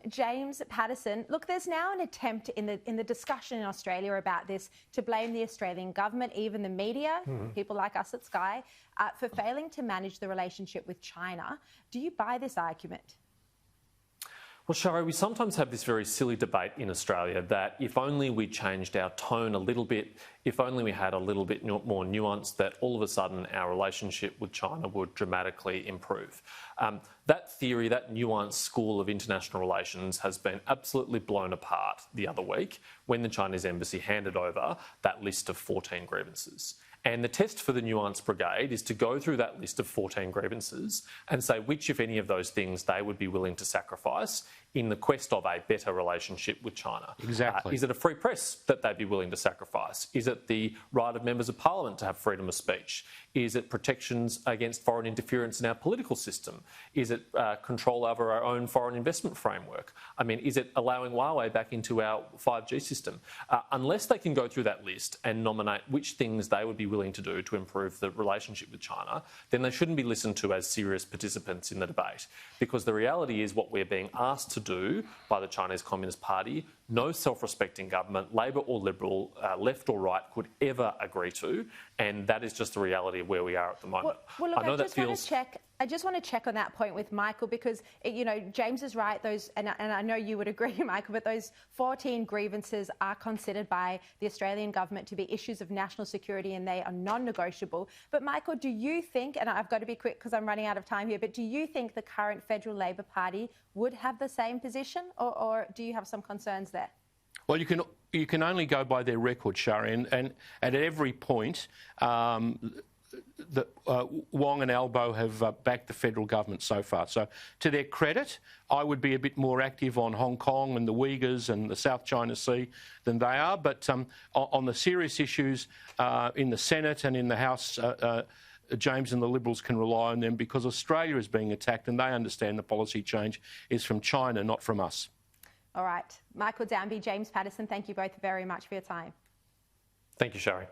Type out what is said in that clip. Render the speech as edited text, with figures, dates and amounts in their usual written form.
James Paterson, look, there's now an attempt in the discussion in Australia about this to blame the Australian government, even the media, people like us at Sky, for failing to manage the relationship with China. Do you buy this argument? Well, Sharri, we sometimes have this very silly debate in Australia that if only we changed our tone a little bit, if only we had a little bit more nuance, that all of a sudden our relationship with China would dramatically improve. That theory, that nuanced school of international relations has been absolutely blown apart the other week when the Chinese embassy handed over that list of 14 grievances. And the test for the nuance brigade is to go through that list of 14 grievances and say which, if any, of those things they would be willing to sacrifice in the quest of a better relationship with China. Exactly. Is it a free press that they'd be willing to sacrifice? Is it the right of members of parliament to have freedom of speech? Is it protections against foreign interference in our political system? Is it control over our own foreign investment framework? I mean, is it allowing Huawei back into our 5G system? Unless they can go through that list and nominate which things they would be willing to do to improve the relationship with China, then they shouldn't be listened to as serious participants in the debate. Because the reality is what we're being asked to do by the Chinese Communist Party, no self-respecting government, Labor or Liberal, left or right, could ever agree to, and that is just the reality of where we are at the moment. Well, look, I just want to check on that point with Michael because, you know, James is right. And I know you would agree, Michael, but those 14 grievances are considered by the Australian government to be issues of national security and they are non-negotiable. But Michael, do you think, and I've got to be quick because I'm running out of time here, but do you think the current federal Labor Party would have the same position or do you have some concerns there? Well, you can only go by their record, Sharri, and at every point, Wong and Albo have backed the federal government so far. So, to their credit, I would be a bit more active on Hong Kong and the Uyghurs and the South China Sea than they are. But on the serious issues in the Senate and in the House, James and the Liberals can rely on them because Australia is being attacked and they understand the policy change is from China, not from us. All right. Michael Danby, James Paterson, thank you both very much for your time. Thank you, Sharri.